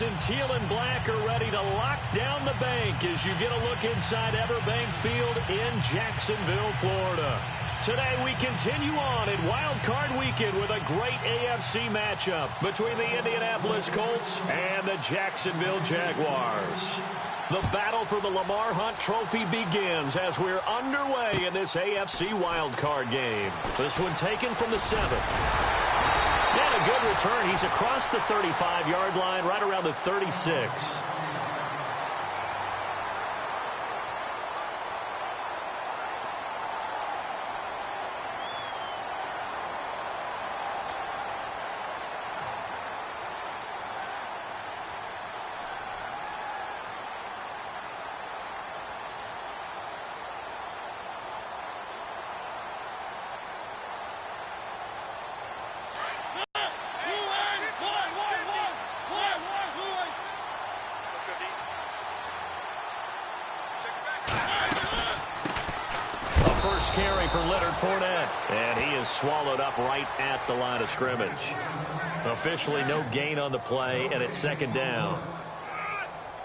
And teal and black are ready to lock down the bank as you get a look inside Everbank Field in Jacksonville, Florida. Today we continue on in Wild Card Weekend with a great AFC matchup between the Indianapolis Colts and the Jacksonville Jaguars. The battle for the Lamar Hunt Trophy begins as we're underway in this AFC Wild Card game. This one taken from the 7. And a good return. He's across the 35-yard line, right around the 36. Carry for Leonard Fournette, and he is swallowed up right at the line of scrimmage. Officially no gain on the play, and it's second down.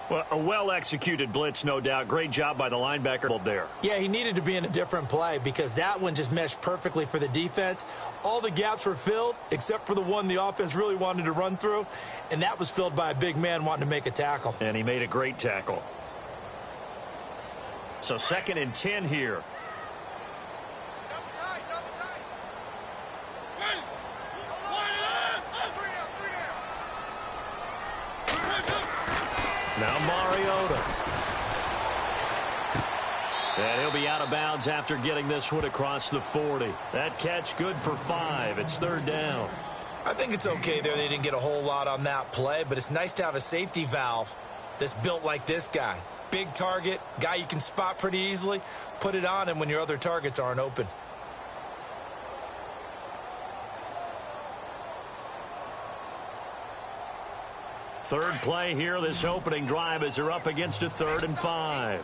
Well, a well-executed blitz, no doubt. Great job by the linebacker there. Yeah, he needed to be in a different play because that one just meshed perfectly for the defense. All the gaps were filled except for the one the offense really wanted to run through, and that was filled by a big man wanting to make a tackle. And he made a great tackle. So 2nd and 10 here. Now Mariota. And he'll be out of bounds after getting this one across the 40. That catch good for 5. It's 3rd down. I think it's okay there. They didn't get a whole lot on that play, but it's nice to have a safety valve that's built like this guy. Big target, guy you can spot pretty easily. Put it on him when your other targets aren't open. Third play here, this opening drive as they're up against a 3rd and 5.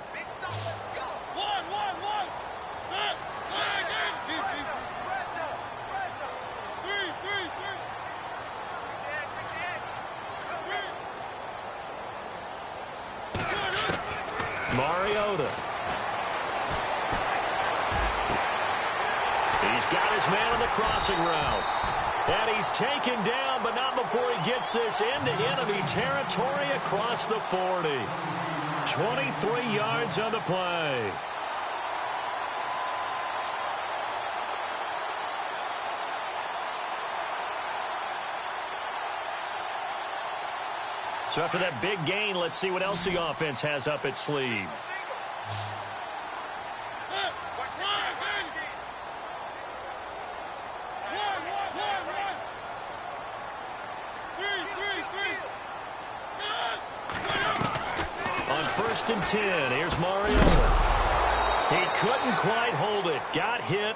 Mariota. He's got his man on the crossing route. And he's taken down, but not before he gets this into enemy territory across the 40. 23 yards on the play. So after that big gain, let's see what else the offense has up its sleeve. On 1st and 10, here's Mariota. He couldn't quite hold it. Got hit.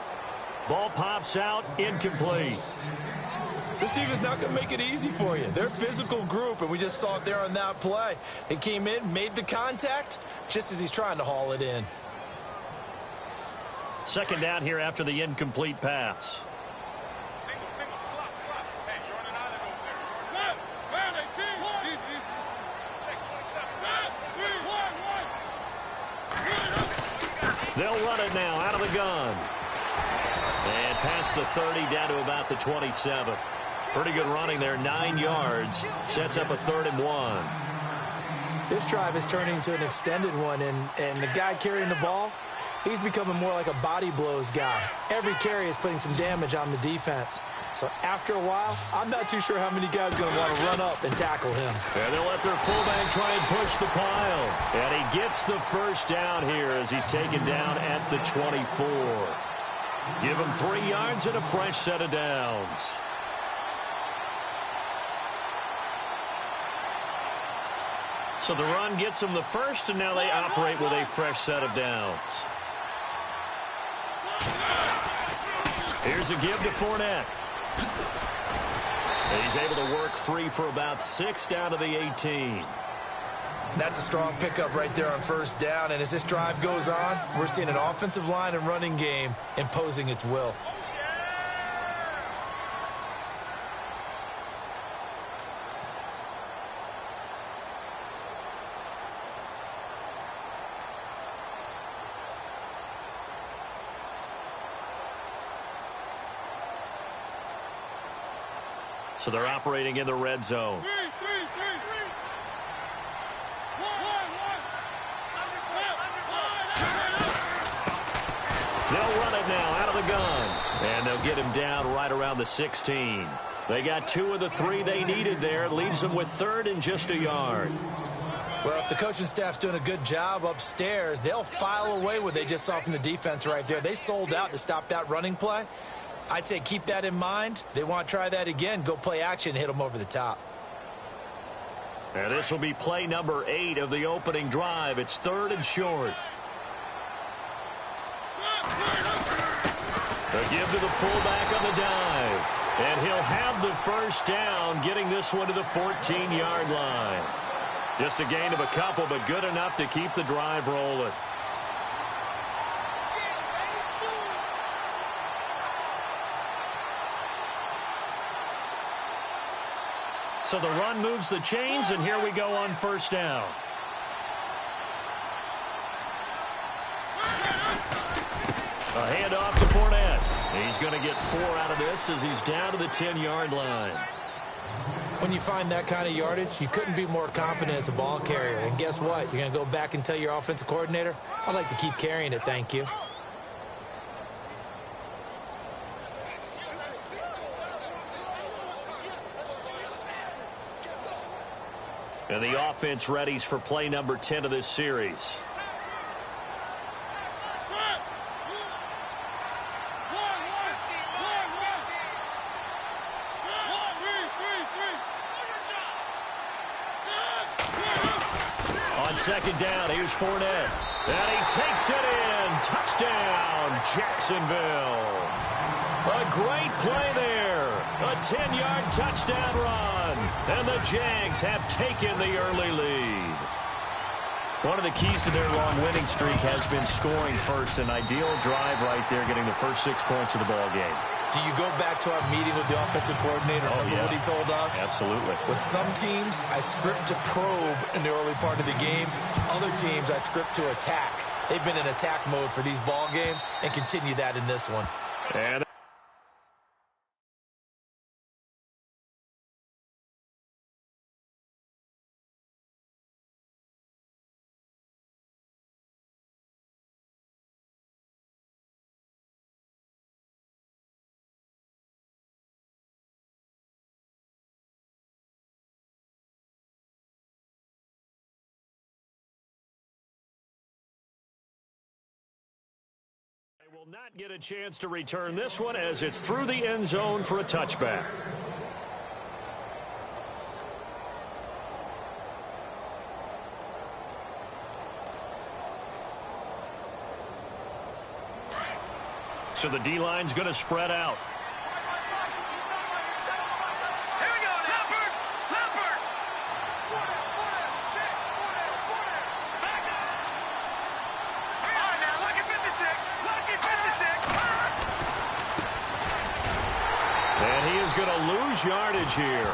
Ball pops out, incomplete. This team is not going to make it easy for you. They're a physical group, and we just saw it there on that play. He came in, made the contact, just as he's trying to haul it in. 2nd down here after the incomplete pass. They'll run it now out of the gun. And past the 30 down to about the 27. Pretty good running there, 9 yards. Sets up a 3rd and 1. This drive is turning into an extended one, and the guy carrying the ball, he's becoming more like a body blows guy. Every carry is putting some damage on the defense. So after a while, I'm not too sure how many guys are going to want to run up and tackle him. And they'll let their fullback try and push the pile. And he gets the 1st down here as he's taken down at the 24. Give him 3 yards and a fresh set of downs. So the run gets them the 1st, and now they operate with a fresh set of downs. Here's a give to Fournette. And he's able to work free for about 6 down to the 18. That's a strong pickup right there on 1st down, and as this drive goes on, we're seeing an offensive line and running game imposing its will. So they're operating in the red zone. They'll run it now out of the gun. And they'll get him down right around the 16. They got 2 of the 3 they needed there. It leaves them with 3rd and just a yard. Well, if the coaching staff's doing a good job upstairs, they'll file away what they just saw from the defense right there. They sold out to stop that running play. I'd say keep that in mind. They want to try that again. Go play action, hit them over the top. And this will be play number 8 of the opening drive. It's 3rd and short. The give to the fullback on the dive. And he'll have the first down, getting this one to the 14-yard line. Just a gain of a couple, but good enough to keep the drive rolling. So the run moves the chains, and here we go on first down. A handoff to Fournette. He's going to get 4 out of this as he's down to the 10-yard line. When you find that kind of yardage, you couldn't be more confident as a ball carrier. And guess what? You're going to go back and tell your offensive coordinator, I'd like to keep carrying it, thank you. And the offense readies for play number 10 of this series. Second down, here's Fournette. And he takes it in. Touchdown, Jacksonville. A great play there. A 10-yard touchdown run. And the Jags have taken the early lead. One of the keys to their long winning streak has been scoring first. An ideal drive right there, getting the first 6 points of the ball game. Do you go back to our meeting with the offensive coordinator? Remember what he told us? Absolutely. With some teams, I script to probe in the early part of the game. Other teams, I script to attack. They've been in attack mode for these ball games and continue that in this one. And will not get a chance to return this one as it's through the end zone for a touchback. So the D-line's going to spread out. Yardage here.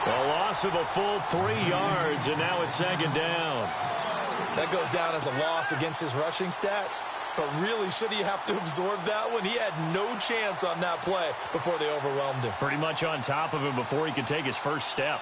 A loss of a full 3 yards, and now it's second down. That goes down as a loss against his rushing stats, but really, should he have to absorb that one? He had no chance on that play before they overwhelmed him. Pretty much on top of him before he could take his first step.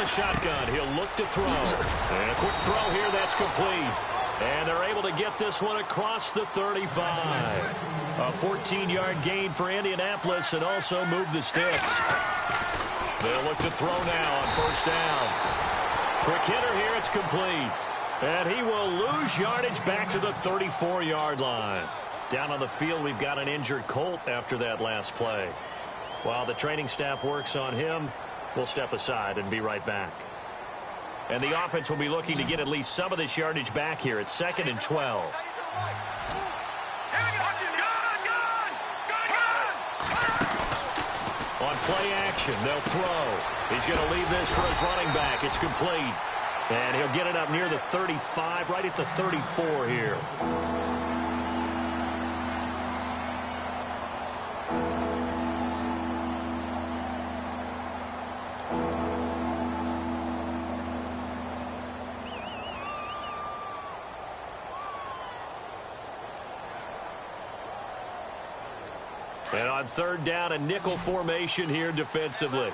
Shotgun, he'll look to throw. And a quick throw here, that's complete. And they're able to get this one across the 35. A 14-yard gain for Indianapolis and also move the sticks. They'll look to throw now on first down. Quick hitter here, it's complete. And he will lose yardage back to the 34-yard line. Down on the field, we've got an injured Colt after that last play. While the training staff works on him, we'll step aside and be right back. And the offense will be looking to get at least some of this yardage back here. It's 2nd and 12. On play action, they'll throw. He's going to leave this for his running back. It's complete. And he'll get it up near the 35, right at the 34 here. And on third down, a nickel formation here defensively.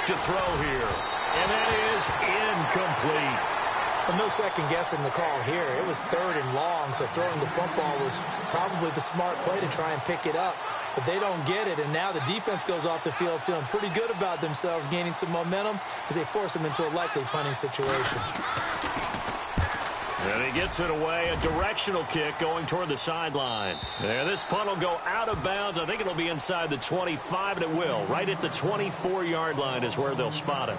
To throw here, and that is incomplete. Well, no second guessing the call here. It was third and long, so throwing the punt ball was probably the smart play to try and pick it up. But they don't get it, and now the defense goes off the field feeling pretty good about themselves, gaining some momentum as they force them into a likely punting situation. And he gets it away, a directional kick going toward the sideline. And this punt will go out of bounds. I think it'll be inside the 25, and it will. Right at the 24-yard line is where they'll spot it.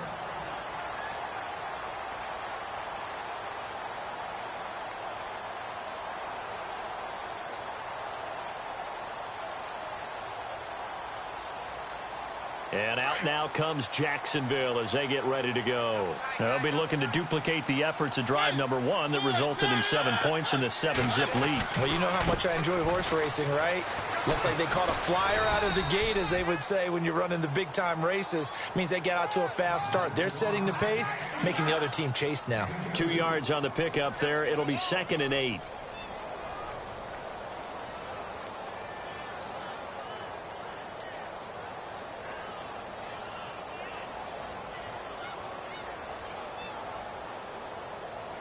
And out now comes Jacksonville as they get ready to go. They'll be looking to duplicate the efforts of drive number 1 that resulted in 7 points in the 7-zip lead. Well, you know how much I enjoy horse racing, right? Looks like they caught a flyer out of the gate, as they would say when you're running the big-time races. Means they get out to a fast start. They're setting the pace, making the other team chase now. 2 yards on the pickup there. It'll be 2nd and 8.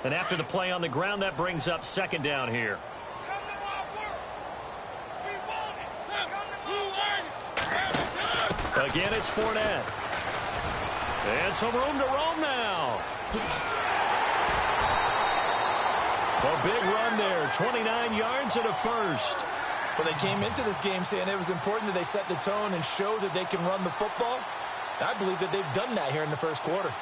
And after the play on the ground, that brings up 2nd down here. Again, it's Fournette. And some room to roam now. A big run there, 29 yards and a first. Well, they came into this game saying it was important that they set the tone and show that they can run the football. I believe that they've done that here in the first quarter.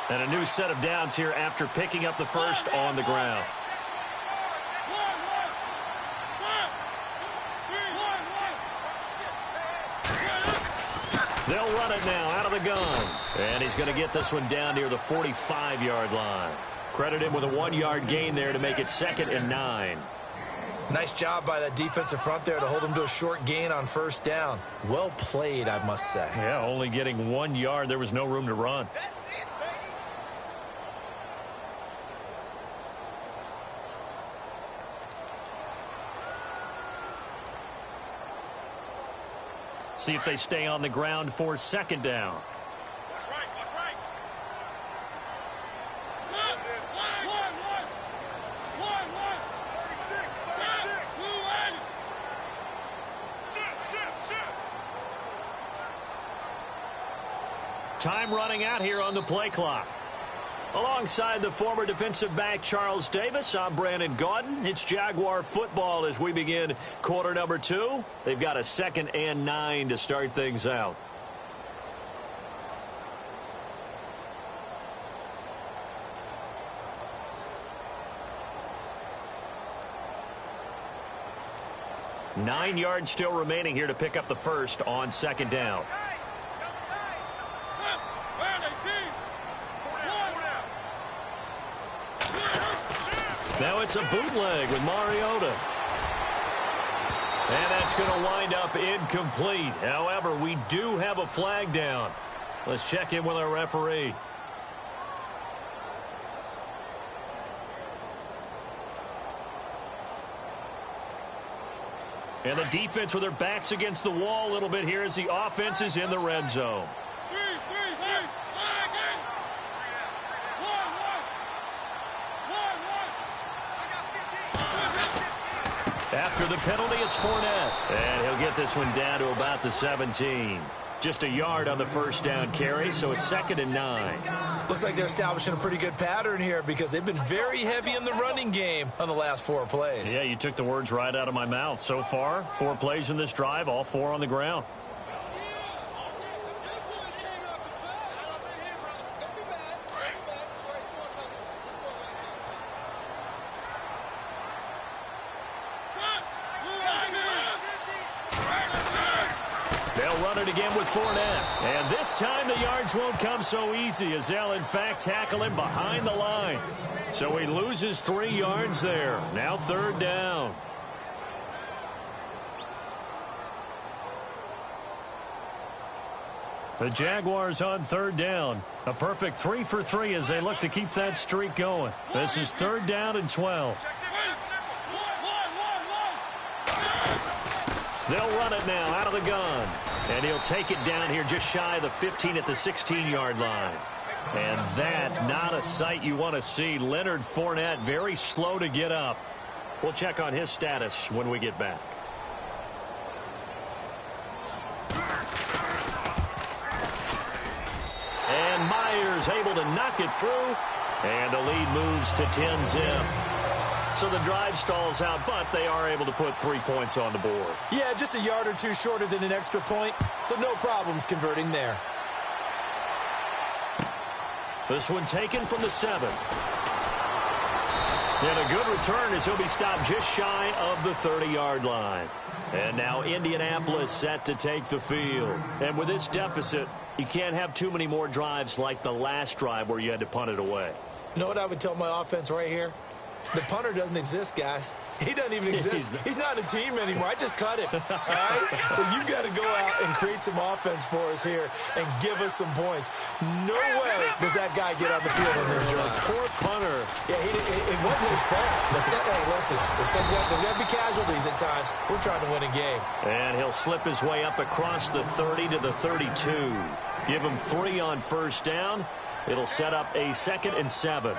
And a new set of downs here after picking up the first on the ground. They'll run it now out of the gun. And he's going to get this one down near the 45-yard line. Credit him with a 1-yard gain there to make it 2nd and 9. Nice job by that defensive front there to hold him to a short gain on first down. Well played, I must say. Yeah, only getting 1 yard. There was no room to run. See if they stay on the ground for 2nd down. Watch right, watch right. One. 36. Time running out here on the play clock. Alongside the former defensive back Charles Davis, I'm Brandon Gaudin. It's Jaguar football as we begin quarter number 2. They've got a 2nd and 9 to start things out. Nine yards still remaining here to pick up the first on 2nd down. Now it's a bootleg with Mariota. And that's going to wind up incomplete. However, we do have a flag down. Let's check in with our referee. And the defense with their backs against the wall a little bit here as the offense is in the red zone. After the penalty, it's Fournette. And he'll get this one down to about the 17. Just a yard on the first down carry, so it's 2nd and 9. Looks like they're establishing a pretty good pattern here because they've been very heavy in the running game on the last 4 plays. Yeah, you took the words right out of my mouth. So far, 4 plays in this drive, all 4 on the ground. They'll run it again with Fournette. And this time the yards won't come so easy as they'll, in fact, tackle him behind the line. So he loses 3 yards there. Now 3rd down. The Jaguars on 3rd down. A perfect 3 for 3 as they look to keep that streak going. This is 3rd down and 12. They'll run it now out of the gun. And he'll take it down here just shy of the 15 at the 16-yard line. And that, not a sight you want to see. Leonard Fournette very slow to get up. We'll check on his status when we get back. And Myers able to knock it through. And the lead moves to 10-zip. So the drive stalls out, but they are able to put 3 points on the board. Yeah, just a yard or two shorter than an extra point, so no problems converting there. This one taken from the 7. And a good return as he'll be stopped just shy of the 30-yard line. And now Indianapolis set to take the field. And with this deficit, you can't have too many more drives like the last drive where you had to punt it away. You know what I would tell my offense right here? The punter doesn't exist, guys. He doesn't even exist. He's not a team anymore. I just cut him. All right? So you've got to go out and create some offense for us here and give us some points. No way does that guy get on the field on this drive. Poor punter. Yeah, it wasn't his fault. Hey, listen, there's got to be casualties at times. We're trying to win a game. And he'll slip his way up across the 30 to the 32. Give him 3 on 1st down. It'll set up a 2nd and 7.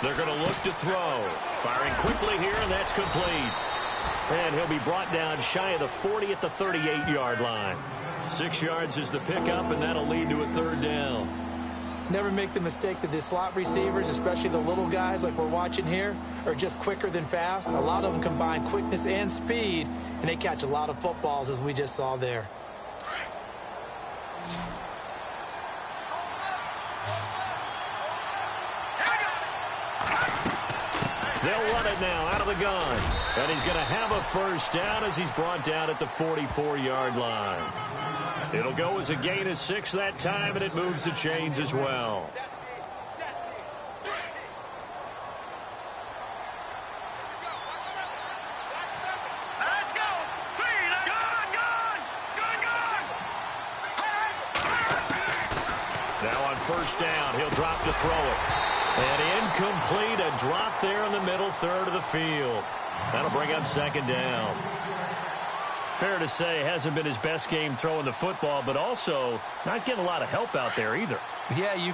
They're going to look to throw. Firing quickly here, and that's complete. And he'll be brought down shy of the 40 at the 38-yard line. 6 yards is the pickup, and that'll lead to a 3rd down. Never make the mistake that the slot receivers, especially the little guys like we're watching here, are just quicker than fast. A lot of them combine quickness and speed, and they catch a lot of footballs, as we just saw there. They'll run it now out of the gun. And he's going to have a 1st down as he's brought down at the 44-yard line. It'll go as a gain of 6 that time, and it moves the chains as well. Let's go. Now on 1st down, he'll drop to throw it. And incomplete, a drop there in the middle 3rd of the field. That'll bring up 2nd down. Fair to say, hasn't been his best game throwing the football, but also not getting a lot of help out there either. Yeah, you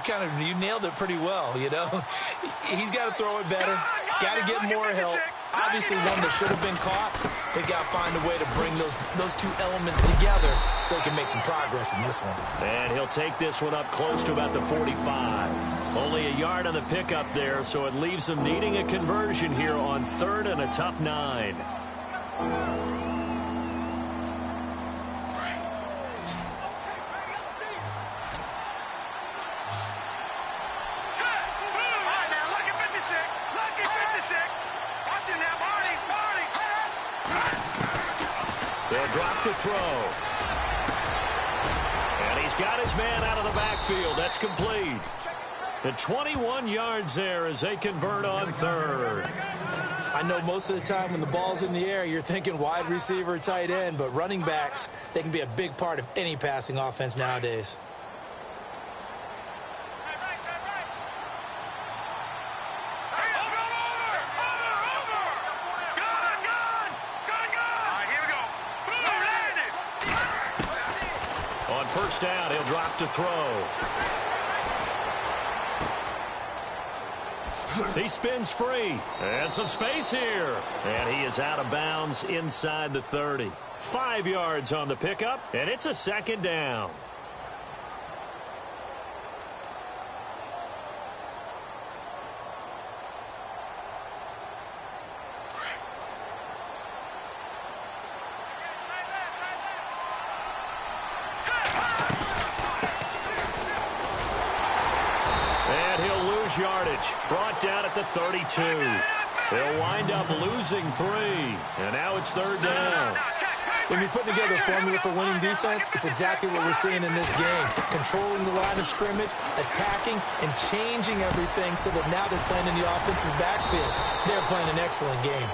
nailed it pretty well, you know. He's got to throw it better. Got to get more help. Obviously, one that should have been caught. They've got to find a way to bring those 2 elements together so they can make some progress in this one. And he'll take this one up close to about the 45. Only a yard on the pickup there, so it leaves them needing a conversion here on 3rd and a tough 9. They'll drop to throw. And he's got his man out of the backfield. That's complete. The 21 yards there as they convert on 3rd. I know most of the time when the ball's in the air, you're thinking wide receiver, tight end, but running backs, they can be a big part of any passing offense nowadays. On 1st down, he'll drop to throw. He spins free. And some space here. And he is out of bounds inside the 30. 5 yards on the pickup, and it's a 2nd down. lose yardage. Brought down at the 32. They'll wind up losing 3. And now it's 3rd down. When you're putting together a formula for winning defense, it's exactly what we're seeing in this game. Controlling the line of scrimmage, attacking, and changing everything so that now they're playing in the offense's backfield. They're playing an excellent game.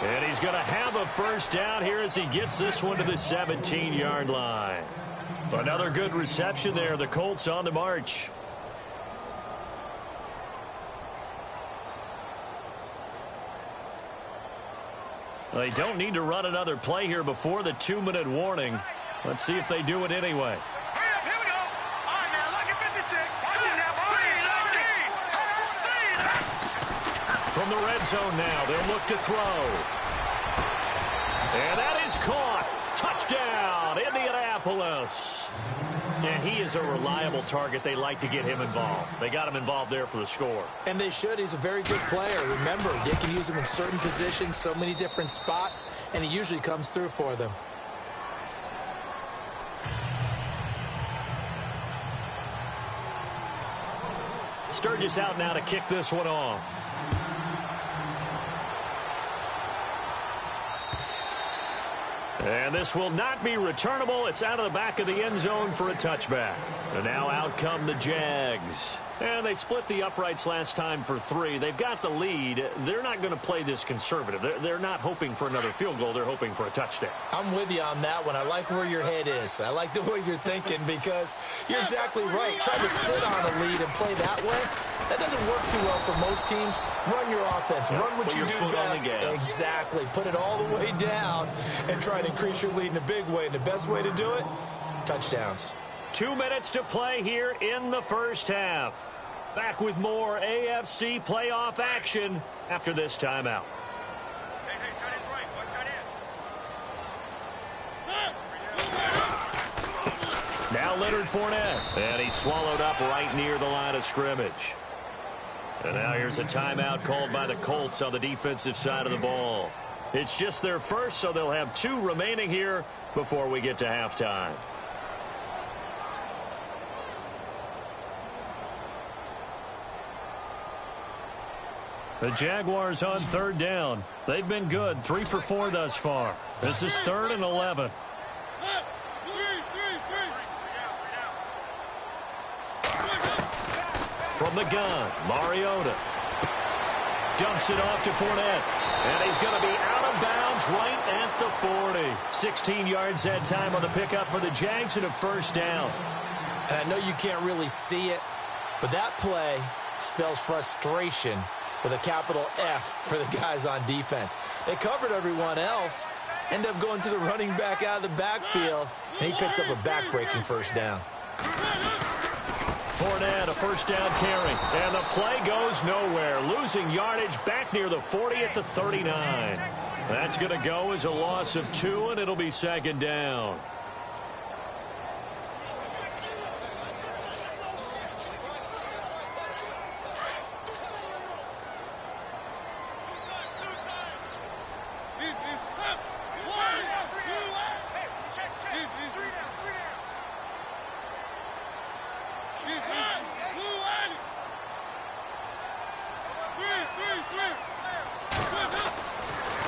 And he's going to have a 1st down here as he gets this one to the 17-yard line. Another good reception there. The Colts on the march. They don't need to run another play here before the 2-minute warning. Let's see if they do it anyway. Here we go. All right, now, look at 56. Watch it now. From the red zone now, they'll look to throw. And that is caught. Touchdown, Indianapolis. And he is a reliable target. They like to get him involved. They got him involved there for the score. And they should. He's a very good player. Remember, they can use him in certain positions, so many different spots, and he usually comes through for them. Sturgis out now to kick this one off. And this will not be returnable. It's out of the back of the end zone for a touchback. And now out come the Jags. And they split the uprights last time for 3. They've got the lead. They're not going to play this conservative. They're not hoping for another field goal. They're hoping for a touchdown. I'm with you on that one. I like where your head is. I like the way you're thinking because you're exactly right. Try to sit on a lead and play that way. That doesn't work too well for most teams. Run your offense. Run what you do best. Exactly. Put it all the way down and try to increase your lead in a big way. And the best way to do it, touchdowns. 2 minutes to play here in the first half. Back with more AFC playoff action after this timeout. Hey, tight end's right. Watch tight end. Now Leonard Fournette. And he's swallowed up right near the line of scrimmage. And now here's a timeout called by the Colts on the defensive side of the ball. It's just their first, so they'll have 2 remaining here before we get to halftime. The Jaguars on 3rd down. They've been good, 3 for 4 thus far. This is 3rd and 11. From the gun, Mariota. Dumps it off to Fournette. And he's going to be out of bounds right at the 40. 16 yards that time on the pickup for the Jags and a 1st down. And I know you can't really see it, but that play spells frustration with a capital F for the guys on defense. They covered everyone else, end up going to the running back out of the backfield, and he picks up a back-breaking 1st down. Fournette, a 1st down carry, and the play goes nowhere. Losing yardage back near the 40 at the 39. That's going to go as a loss of 2, and it'll be 2nd down.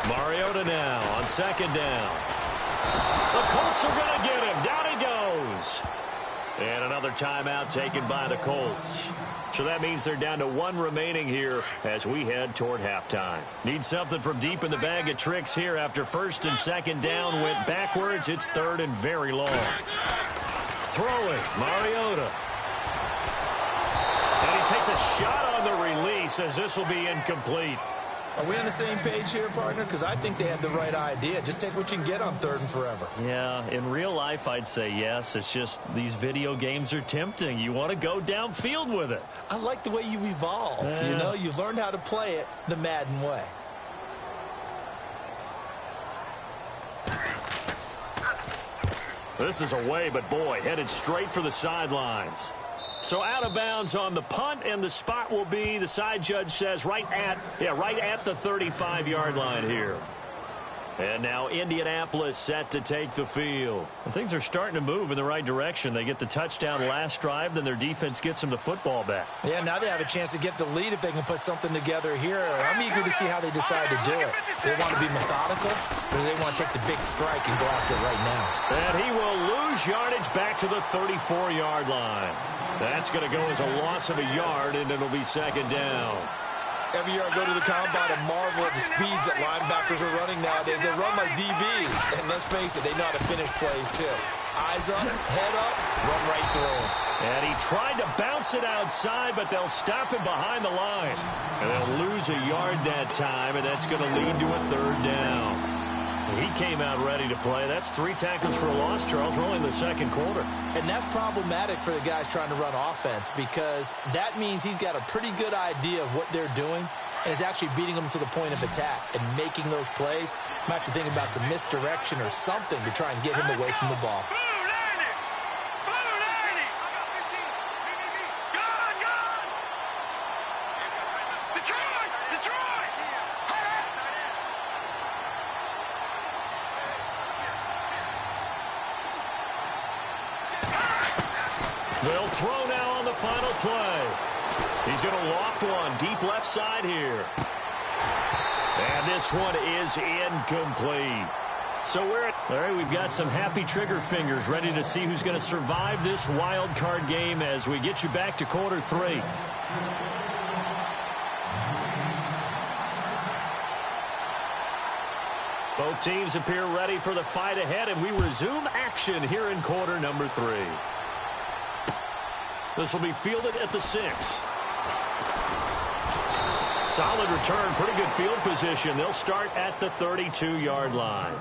Mariota now on 2nd down. The Colts are going to get him. Down he goes. And another timeout taken by the Colts. So that means they're down to 1 remaining here as we head toward halftime. Need something from deep in the bag of tricks here after 1st and 2nd down went backwards. It's 3rd and very long. Throwing, Mariota. And he takes a shot on the release as this will be incomplete. Are we on the same page here, partner? Because I think they had the right idea. Just take what you can get on 3rd and forever. Yeah, in real life, I'd say yes. It's just these video games are tempting. You want to go downfield with it. I like the way you've evolved. Yeah. You know, you've learned how to play it the Madden way. This is away, but boy, headed straight for the sidelines. So out of bounds on the punt, and the spot will be, the side judge says, right at the 35-yard line here. And now Indianapolis set to take the field. And things are starting to move in the right direction. They get the touchdown last drive, then their defense gets them the football back. Yeah, now they have a chance to get the lead if they can put something together here. I'm eager to see how they decide to do it. Do they want to be methodical, or do they want to take the big strike and go after it right now? And he will lose yardage back to the 34-yard line. That's going to go as a loss of a yard, and it'll be second down. Every year I go to the combine and marvel at the speeds that linebackers are running nowadays. They run like DBs. And let's face it, they know how to finish plays too. Eyes up, head up, run right through them. And he tried to bounce it outside, but they'll stop him behind the line. And they'll lose a yard that time, and that's going to lead to a third down. He came out ready to play. That's 3 tackles for a loss, Charles. We're only in the second quarter. And that's problematic for the guys trying to run offense because that means he's got a pretty good idea of what they're doing and is actually beating them to the point of attack and making those plays. Might have to think about some misdirection or something to try and get him away from the ball. They'll throw now on the final play. He's going to loft one deep left side here. And this one is incomplete. So all right, we've got some happy trigger fingers ready to see who's going to survive this wild card game as we get you back to quarter 3. Both teams appear ready for the fight ahead, and we resume action here in quarter number 3. This will be fielded at the 6. Solid return, pretty good field position. They'll start at the 32-yard line.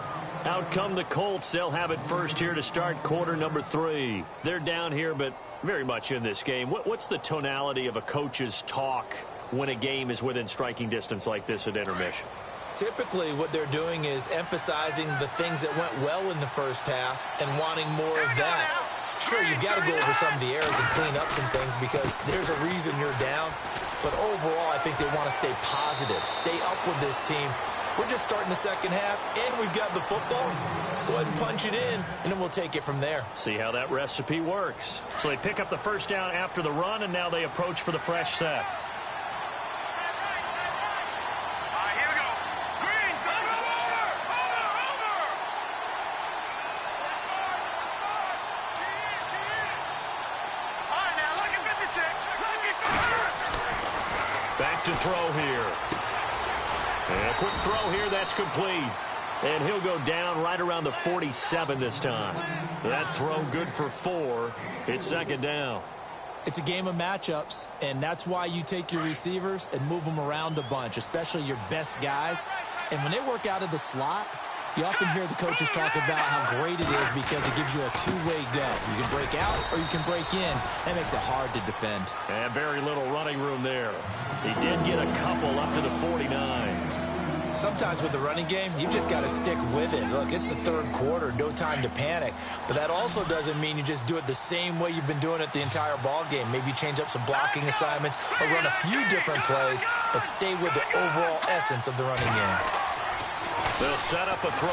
Out come the Colts. They'll have it first here to start quarter number 3. They're down here, but very much in this game. What's the tonality of a coach's talk when a game is within striking distance like this at intermission? Typically, what they're doing is emphasizing the things that went well in the first half and wanting more of that. Sure, you got to go over some of the errors and clean up some things because there's a reason you're down. But overall, I think they want to stay positive, stay up with this team. We're just starting the second half, and we've got the football. Let's go ahead and punch it in, and then we'll take it from there. See how that recipe works. So they pick up the first down after the run, and now they approach for the fresh set. Back to throw here. And a quick throw here, that's complete. And he'll go down right around the 47 this time. That throw good for 4. It's second down. It's a game of matchups, and that's why you take your receivers and move them around a bunch, especially your best guys. And when they work out of the slot, you often hear the coaches talk about how great it is because it gives you a two-way go. You can break out or you can break in. That makes it hard to defend. And very little running room there. He did get a couple up to the 49. Sometimes with the running game, you've just got to stick with it. Look, it's the third quarter, no time to panic. But that also doesn't mean you just do it the same way you've been doing it the entire ball game. Maybe change up some blocking assignments or run a few different plays, but stay with the overall essence of the running game. They'll set up a throw.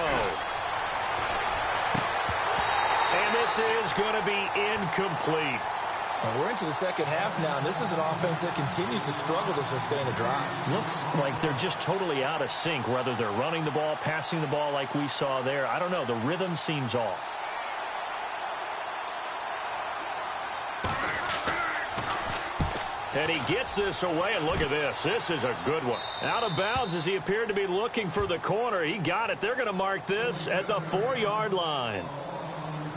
And this is going to be incomplete. And we're into the second half now, and this is an offense that continues to struggle to sustain a drive. Looks like they're just totally out of sync, whether they're running the ball, passing the ball like we saw there. I don't know. The rhythm seems off. And he gets this away, and look at this. This is a good one. Out of bounds as he appeared to be looking for the corner. He got it. They're going to mark this at the 4-yard line.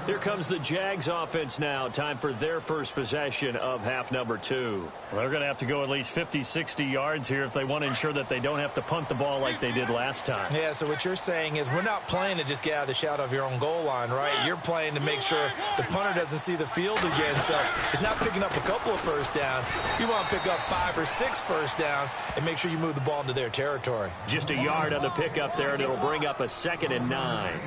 Here comes the Jags offense now. Time for their first possession of half number 2. Well, they're going to have to go at least 50, 60 yards here if they want to ensure that they don't have to punt the ball like they did last time. Yeah, so what you're saying is we're not playing to just get out of the shadow of your own goal line, right? You're playing to make sure the punter doesn't see the field again. So it's not picking up a couple of first downs. You want to pick up 5 or 6 first downs and make sure you move the ball into their territory. Just a yard on the pickup there, and it'll bring up a 2nd and 9.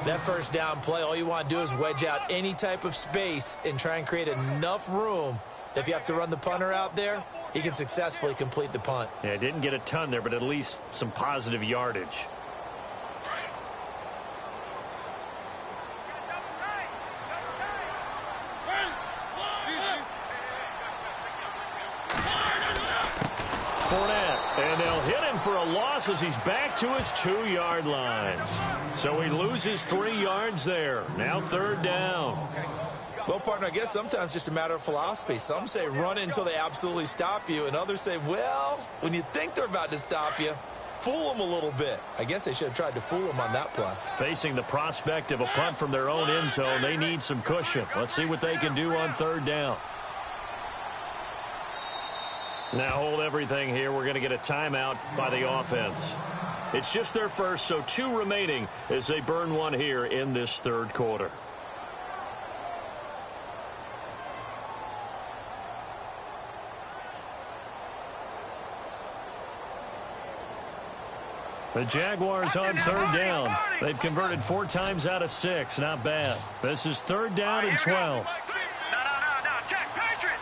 That first down play, all you want to do is wedge out any type of space and try and create enough room. If you have to run the punter out there, he can successfully complete the punt. Yeah, didn't get a ton there, but at least some positive yardage. for a loss as he's back to his 2-yard line. So he loses 3 yards there. Now 3rd down. Well, partner, I guess sometimes it's just a matter of philosophy. Some say run it until they absolutely stop you, and others say, well, when you think they're about to stop you, fool them a little bit. I guess they should have tried to fool them on that play. Facing the prospect of a punt from their own end zone, they need some cushion. Let's see what they can do on 3rd down. Now hold everything here. We're going to get a timeout by the offense. It's just their first, so 2 remaining as they burn one here in this 3rd quarter. The Jaguars on 3rd down. They've converted 4 times out of 6. Not bad. This is 3rd down and 12. No, Jack, Patriot!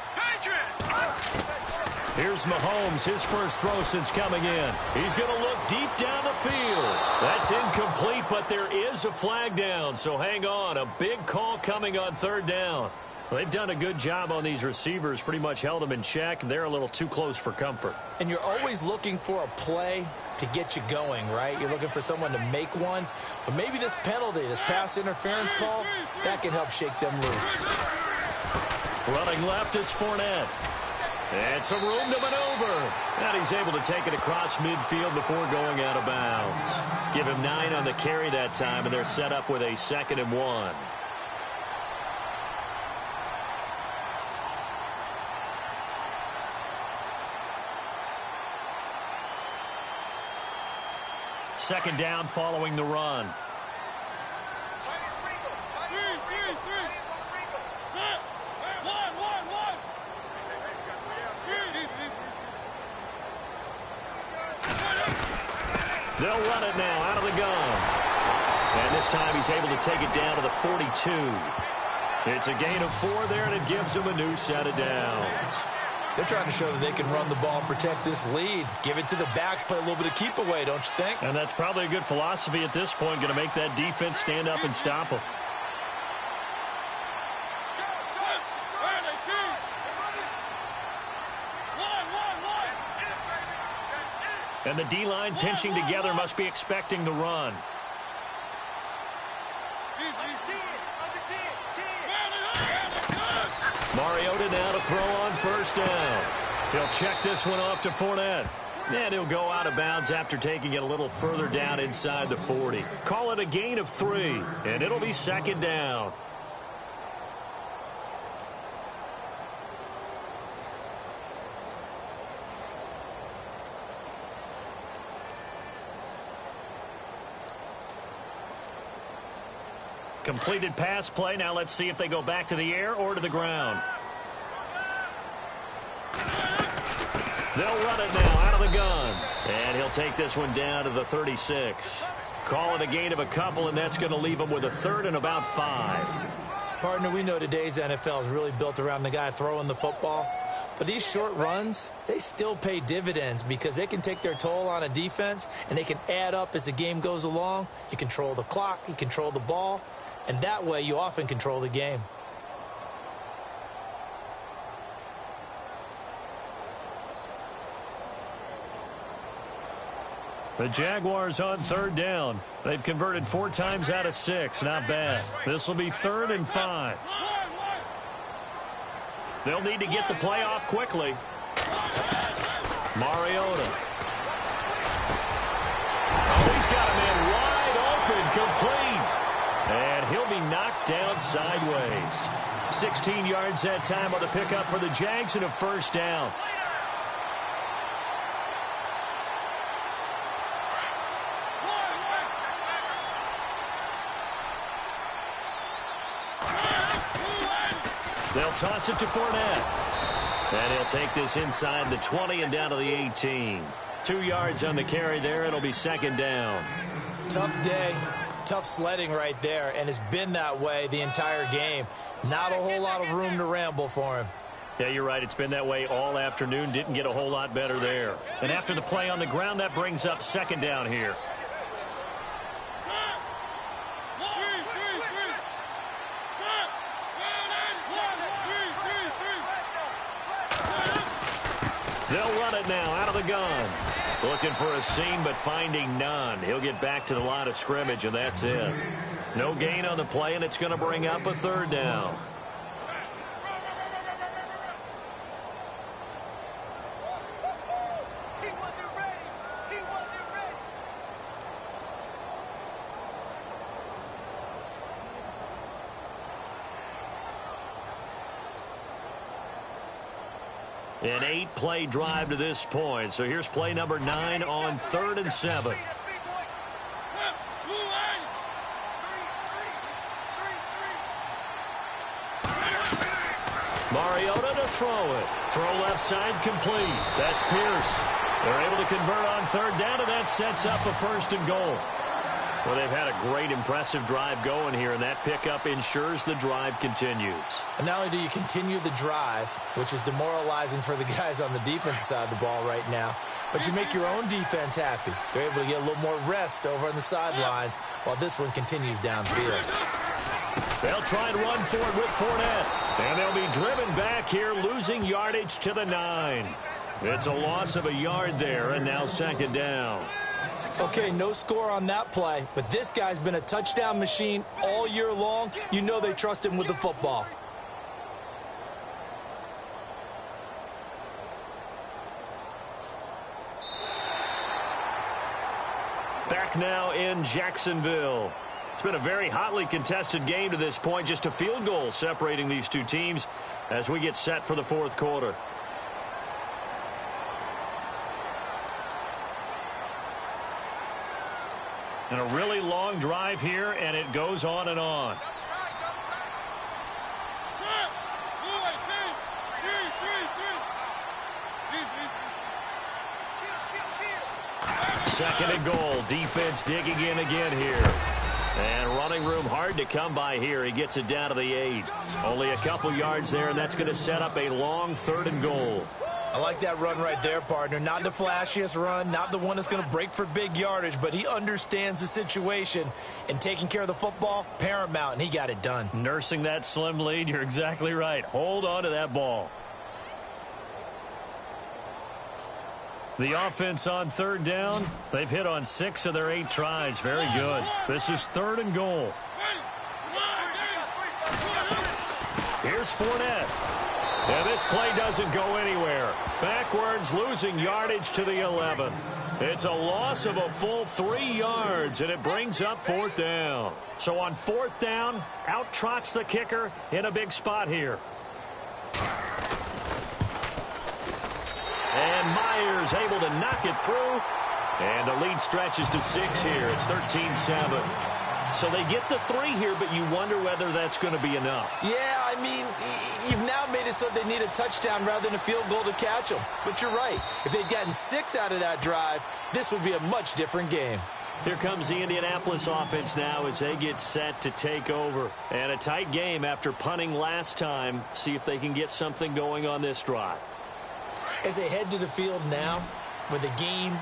Here's Mahomes, his first throw since coming in. He's going to look deep down the field. That's incomplete, but there is a flag down, so hang on. A big call coming on 3rd down. They've done a good job on these receivers, pretty much held them in check. They're a little too close for comfort. And you're always looking for a play to get you going, right? You're looking for someone to make one. But maybe this penalty, this pass interference call, that can help shake them loose. Running left, it's Fournette. And some room to maneuver. And he's able to take it across midfield before going out of bounds. Give him 9 on the carry that time, and they're set up with a 2nd and 1. Second down following the run. They'll run it now out of the gun. And this time he's able to take it down to the 42. It's a gain of 4 there, and it gives him a new set of downs. They're trying to show that they can run the ball and protect this lead. Give it to the backs, play a little bit of keep away, don't you think? And that's probably a good philosophy at this point, going to make that defense stand up and stop them. And the D-line pinching together must be expecting the run. Mariota now to throw on 1st down. He'll check this one off to Fournette. And he'll go out of bounds after taking it a little further down inside the 40. Call it a gain of 3, and it'll be 2nd down. Completed pass play. Now let's see if they go back to the air or to the ground. They'll run it now out of the gun. And he'll take this one down to the 36. Call it a gain of a couple, and that's going to leave him with a 3rd and about 5. Partner, we know today's NFL is really built around the guy throwing the football. But these short runs, they still pay dividends because they can take their toll on a defense, and they can add up as the game goes along. You control the clock, you control the ball, and that way you often control the game. The Jaguars on 3rd down. They've converted 4 times out of 6. Not bad. This will be 3rd and 5. They'll need to get the play off quickly. Mariota. Oh, he's got a man wide open, complete. And he'll be knocked down sideways. 16 yards that time on the pickup for the Jags and a 1st down. They'll toss it to Fournette. And he'll take this inside the 20 and down to the 18. 2 yards on the carry there. It'll be 2nd down. Tough day. Tough sledding right there, and it's been that way the entire game. Not a whole lot of room to ramble for him. Yeah, you're right. It's been that way all afternoon. Didn't get a whole lot better there. And after the play on the ground, that brings up 2nd down here. They'll run it now out of the gun. Looking for a seam, but finding none. He'll get back to the line of scrimmage, and that's it. No gain on the play, and it's going to bring up a third down. An 8-play drive to this point. So here's play number 9 on 3rd and 7. Mariota to throw it. Throw left side complete. That's Pierce. They're able to convert on 3rd down, and that sets up a 1st and goal. Well, they've had a great, impressive drive going here, and that pickup ensures the drive continues. And not only do you continue the drive, which is demoralizing for the guys on the defensive side of the ball right now, but you make your own defense happy. They're able to get a little more rest over on the sidelines while this one continues downfield. They'll try and run for it with Fournette. And they'll be driven back here, losing yardage to the 9. It's a loss of a yard there, and now 2nd down. Okay, no score on that play, but this guy's been a touchdown machine all year long. You know they trust him with the football. Back now in Jacksonville. It's been a very hotly contested game to this point. Just a field goal separating these two teams as we get set for the 4th quarter. And a really long drive here, and it goes on and on. Second and goal. Defense digging in again here. And running room hard to come by here. He gets it down to the 8. Only a couple yards there, and that's going to set up a long 3rd and goal. I like that run right there, partner. Not the flashiest run, not the one that's going to break for big yardage, but he understands the situation, and taking care of the football, paramount, and he got it done. Nursing that slim lead, you're exactly right. Hold on to that ball. The offense on 3rd down, they've hit on 6 of their 8 tries. Very good. This is 3rd and goal. Here's Fournette. And this play doesn't go anywhere. Backwards, losing yardage to the 11. It's a loss of a full 3 yards, and it brings up 4th down. So on 4th down, out trots the kicker in a big spot here. And Myers able to knock it through. And the lead stretches to 6 here. It's 13-7. So they get the 3 here, but you wonder whether that's going to be enough. Yeah, I mean, you've now made it so they need a touchdown rather than a field goal to catch them. But you're right. If they'd gotten 6 out of that drive, this would be a much different game. Here comes the Indianapolis offense now as they get set to take over. And a tight game after punting last time. See if they can get something going on this drive. As they head to the field now, with the game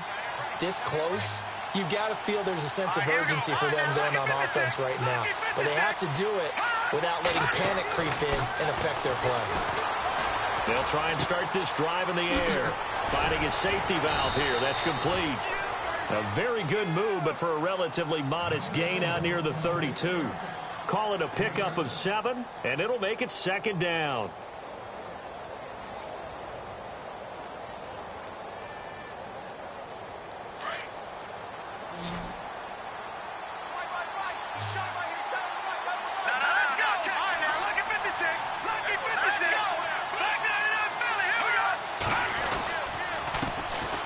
this close, you've got to feel there's a sense of urgency for them going on offense right now. But they have to do it without letting panic creep in and affect their play. They'll try and start this drive in the air. Finding a safety valve here. That's complete. A very good move, but for a relatively modest gain out near the 32. Call it a pickup of 7, and it'll make it 2nd down.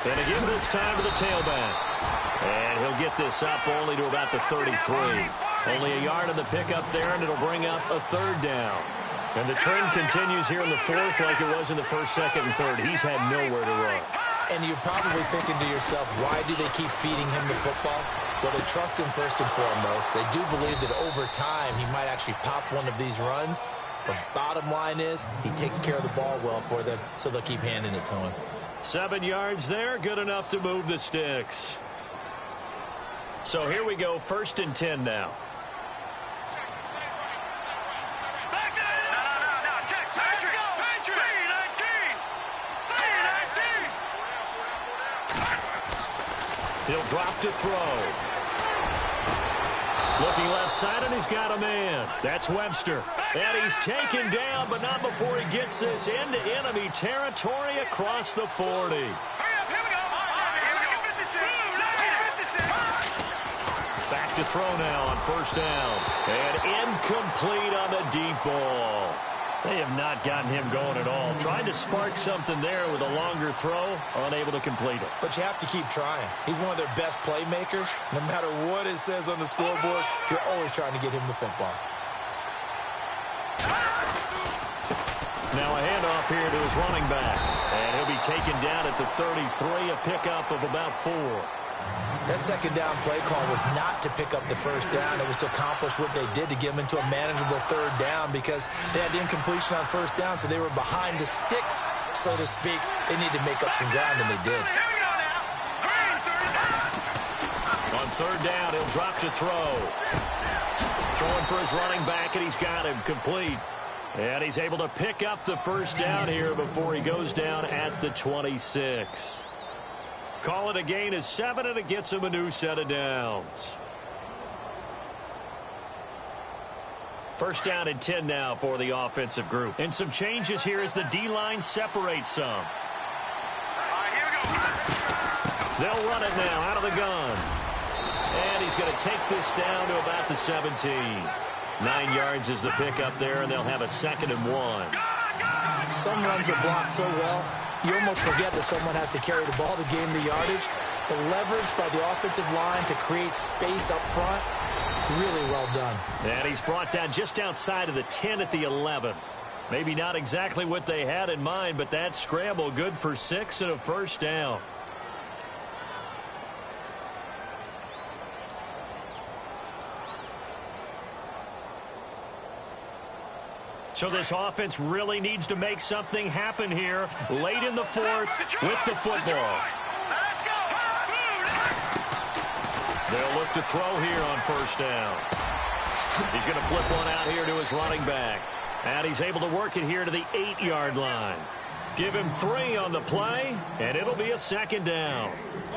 And again this time to the tailback. And he'll get this up only to about the 33. Only a yard on the pickup there, and it'll bring up a 3rd down. And the trend continues here in the 4th like it was in the 1st, 2nd, and 3rd. He's had nowhere to run. And you're probably thinking to yourself, why do they keep feeding him the football? Well, they trust him first and foremost. They do believe that over time he might actually pop one of these runs. But bottom line is he takes care of the ball well for them, so they'll keep handing it to him. 7 yards there, good enough to move the sticks. So here we go, 1st and 10 now. He'll drop to throw. Looking left side, and he's got a man. That's Webster. And he's taken down, but not before he gets this into enemy territory across the 40. Back to throw now on first down. And incomplete on the deep ball. They have not gotten him going at all. Trying to spark something there with a longer throw, unable to complete it. But you have to keep trying. He's one of their best playmakers. No matter what it says on the scoreboard, you're always trying to get him the football. Now a handoff here to his running back. And he'll be taken down at the 33, a pickup of about 4. That second down play call was not to pick up the first down. It was to accomplish what they did to get them into a manageable third down because they had the incompletion on first down, so they were behind the sticks, so to speak. They needed to make up some ground, and they did. On third down, he'll drop to throw. Throwing for his running back, and he's got him complete. And he's able to pick up the first down here before he goes down at the 26. Call it a gain of 7, and it gets him a new set of downs. First down and 10 now for the offensive group. And some changes here as the D-line separates some. They'll run it now out of the gun. And he's going to take this down to about the 17. 9 yards is the pickup there, and they'll have a 2nd and 1. Some runs are blocked so well, you almost forget that someone has to carry the ball to gain the yardage. The leverage by the offensive line to create space up front, really well done. And he's brought down just outside of the 10 at the 11. Maybe not exactly what they had in mind, but that scramble good for 6 and a first down. So this offense really needs to make something happen here late in the 4th with the football. They'll look to throw here on first down. He's going to flip one out here to his running back. And he's able to work it here to the 8-yard line. Give him 3 on the play, and it'll be a 2nd down.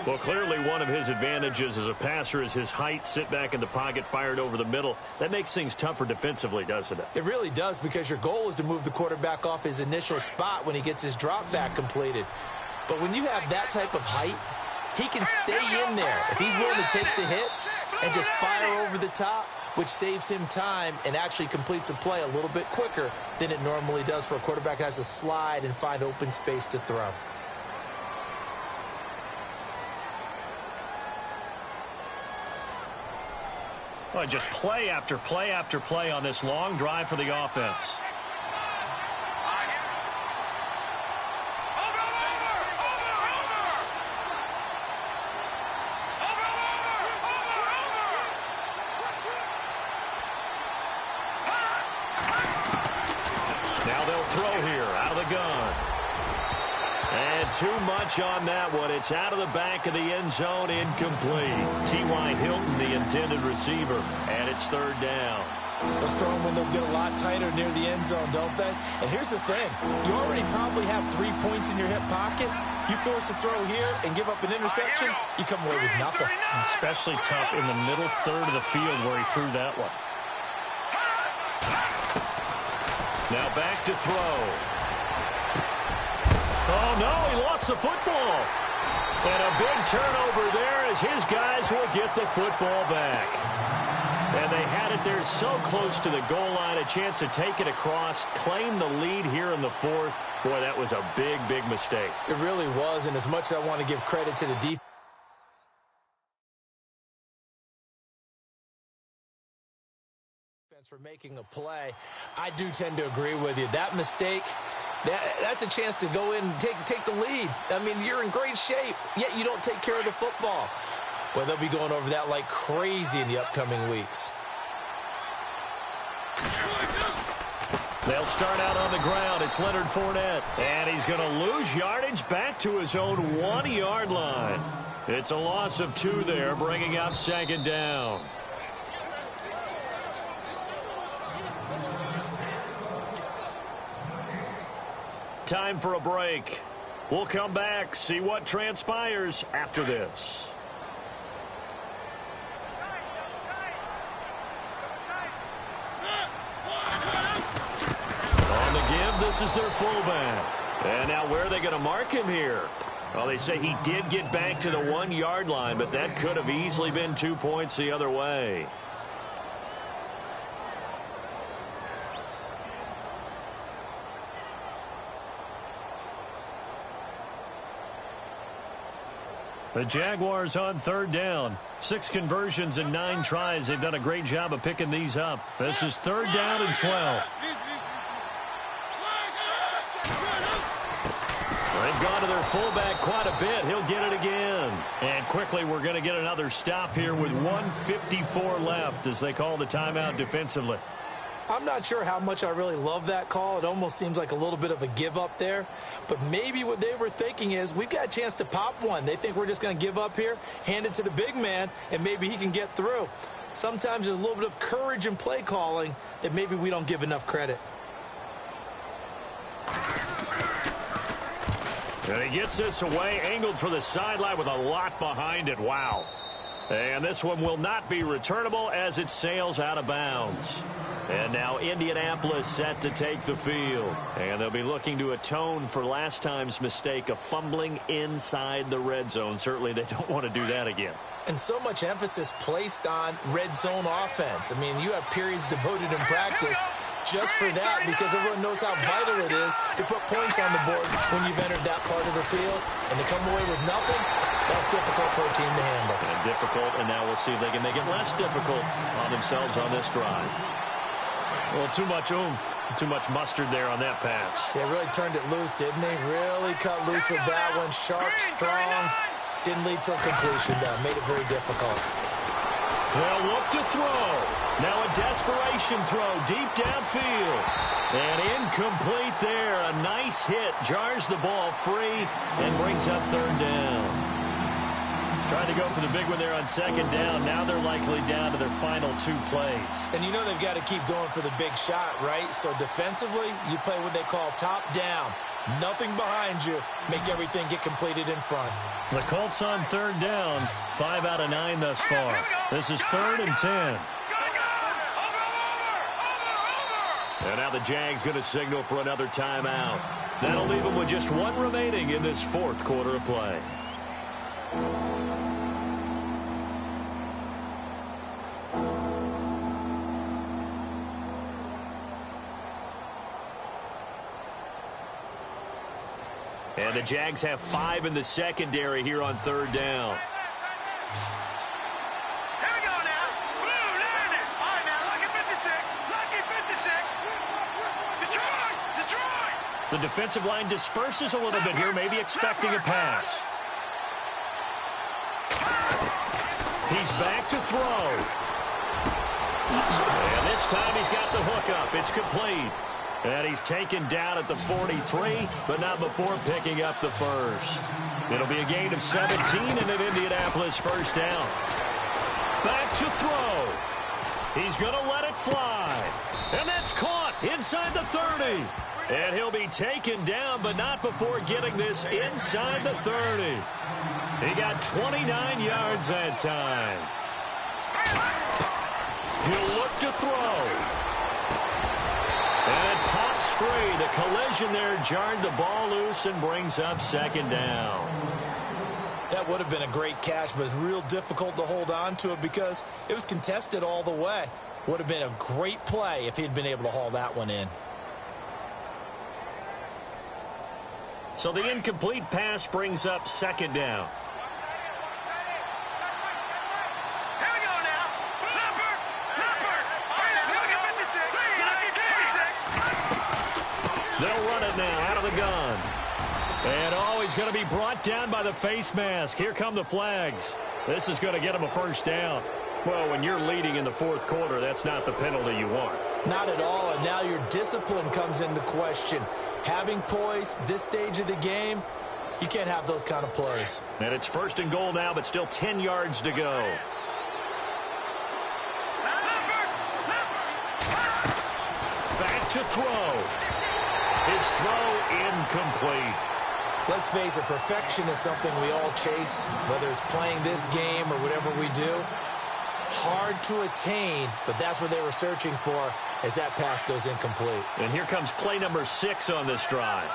Well, clearly one of his advantages as a passer is his height, sit back in the pocket, fired over the middle. That makes things tougher defensively, doesn't it? It really does, because your goal is to move the quarterback off his initial spot when he gets his drop back completed. But when you have that type of height, he can stay in there. If he's willing to take the hits and just fire over the top, which saves him time and actually completes a play a little bit quicker than it normally does for a quarterback who has to slide and find open space to throw. Well, just play after play after play on this long drive for the offense. Now they'll throw here out of the gun. And too much on that one. It's out of the back of the end zone, incomplete. T.Y. Hilton, the intended receiver, and it's 3rd down. Those throwing windows get a lot tighter near the end zone, don't they? And here's the thing. You already probably have 3 points in your hip pocket. You force a throw here and give up an interception, you come away with nothing. And especially tough in the middle third of the field where he threw that one. Now back to throw. Oh, no, he lost the football. And a big turnover there as his guys will get the football back. And they had it there so close to the goal line, a chance to take it across, claim the lead here in the 4th. Boy, that was a big, big mistake. It really was, and as much as I want to give credit to the defense for making a play, I do tend to agree with you. That mistake, that's a chance to go in and take the lead. I mean, you're in great shape, yet you don't take care of the football. But they'll be going over that like crazy in the upcoming weeks. They'll start out on the ground. It's Leonard Fournette. And he's going to lose yardage back to his own 1-yard line. It's a loss of 2 there, bringing up 2nd down. Time for a break. We'll come back, see what transpires after this. This is their fullback. And now where are they going to mark him here? Well, they say he did get back to the 1-yard line, but that could have easily been 2 points the other way. The Jaguars on third down. 6 conversions and 9 tries. They've done a great job of picking these up. This is third down and 12. They've gone to their fullback quite a bit. He'll get it again. And quickly, we're going to get another stop here with 1:54 left as they call the timeout defensively. I'm not sure how much I really love that call. It almost seems like a little bit of a give up there. But maybe what they were thinking is we've got a chance to pop one. They think we're just going to give up here, hand it to the big man, and maybe he can get through. Sometimes there's a little bit of courage in play calling that maybe we don't give enough credit. And he gets this away, angled for the sideline with a lot behind it. Wow. And this one will not be returnable as it sails out of bounds. And now Indianapolis set to take the field. And they'll be looking to atone for last time's mistake of fumbling inside the red zone. Certainly they don't want to do that again. And so much emphasis placed on red zone offense. I mean, you have periods devoted in practice just for that because everyone knows how vital it is to put points on the board when you've entered that part of the field. And to come away with nothing, that's difficult for a team to handle. And difficult, and now we'll see if they can make it less difficult on themselves on this drive. Well, too much oomph, too much mustard there on that pass. Yeah, really turned it loose, didn't he? Really cut loose with that one. Sharp, strong. Didn't lead to a completion, though. Made it very difficult. They'll look to throw. Now a desperation throw deep downfield. And incomplete there. A nice hit. Jars the ball free and brings up third down. Trying to go for the big one there on second down. Now they're likely down to their final 2 plays. And you know they've got to keep going for the big shot, right? So defensively, you play what they call top down. Nothing behind you. Make everything get completed in front. The Colts on third down. 5 out of 9 thus far. This is 3rd and 10. And now the Jags going to signal for another timeout. That'll leave them with just 1 remaining in this 4th quarter of play. And the Jags have 5 in the secondary here on third down. Here we go now. Blue, landing. All right, now, lucky 56. Lucky 56. Detroit. The defensive line disperses a little bit here, maybe expecting a pass. He's back to throw. And this time he's got the hook up. It's complete. And he's taken down at the 43, but not before picking up the first. It'll be a gain of 17 and an Indianapolis first down. Back to throw. He's going to let it fly. And that's caught inside the 30. And he'll be taken down, but not before getting this inside the 30. He got 29 yards that time. He'll look to throw. And it pops free. The collision there jarred the ball loose and brings up second down. That would have been a great catch, but it's real difficult to hold on to it because it was contested all the way. Would have been a great play if he'd been able to haul that one in. So the incomplete pass brings up second down. They'll run it now out of the gun. And he's going to be brought down by the face mask. Here come the flags. This is going to get him a first down. Well, when you're leading in the 4th quarter, that's not the penalty you want. Not at all, and now your discipline comes into question. Having poise this stage of the game, you can't have those kind of plays. And it's 1st and goal now, but still 10 yards to go. Back to throw. His throw incomplete. Let's face it, perfection is something we all chase, whether it's playing this game or whatever we do. Hard to attain, but that's what they were searching for. as that pass goes incomplete. And here comes play number 6 on this drive.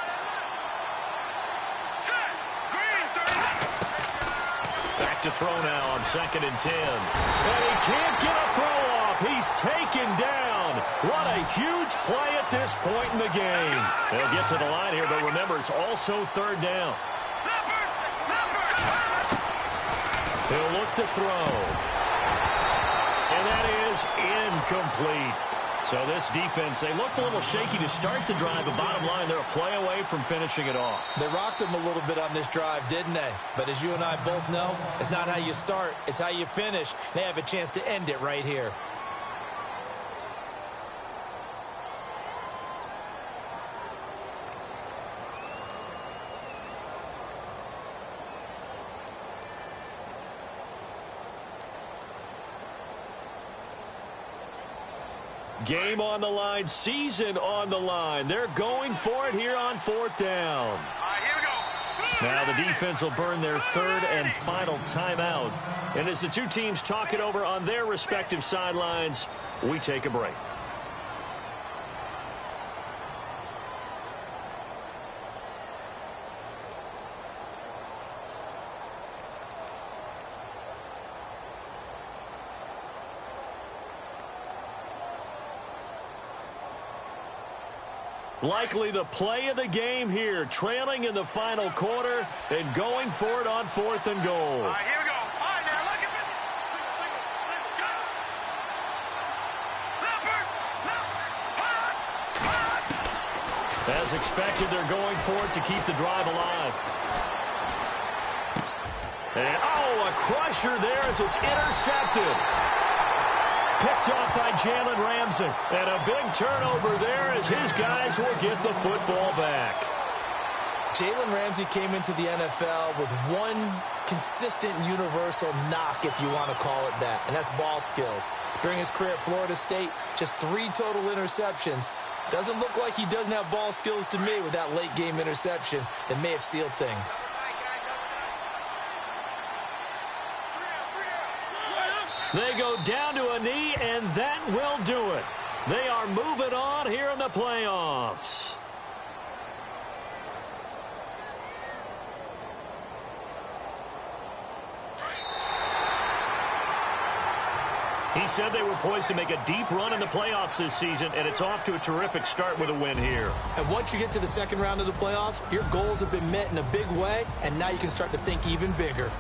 Back to throw now on 2nd and 10. And he can't get a throw off. He's taken down. What a huge play at this point in the game. They'll get to the line here, but remember, it's also 3rd down. He'll look to throw. And that is incomplete. So this defense, they looked a little shaky to start the drive, but bottom line, they're a play away from finishing it off. They rocked them a little bit on this drive, didn't they? But as you and I both know, it's not how you start, it's how you finish. They have a chance to end it right here. Game on the line, season on the line. They're going for it here on 4th down. All right, here we go. Now the defense will burn their 3rd and final timeout. And as the two teams talk it over on their respective sidelines, we take a break. Likely the play of the game here, trailing in the final quarter and going for it on 4th and goal. All right, here we go. All right, now look at this. As expected, they're going for it to keep the drive alive. And, oh, a crusher there as it's intercepted. Picked off by Jalen Ramsey. And a big turnover there as his guys will get the football back. Jalen Ramsey came into the NFL with one consistent universal knock, if you want to call it that, and that's ball skills. During his career at Florida State, just 3 total interceptions. Doesn't look like he doesn't have ball skills to me with that late-game interception that may have sealed things. They go down to a knee, and that will do it. They are moving on here in the playoffs. He said they were poised to make a deep run in the playoffs this season, and it's off to a terrific start with a win here. And once you get to the second round of the playoffs, your goals have been met in a big way, and now you can start to think even bigger.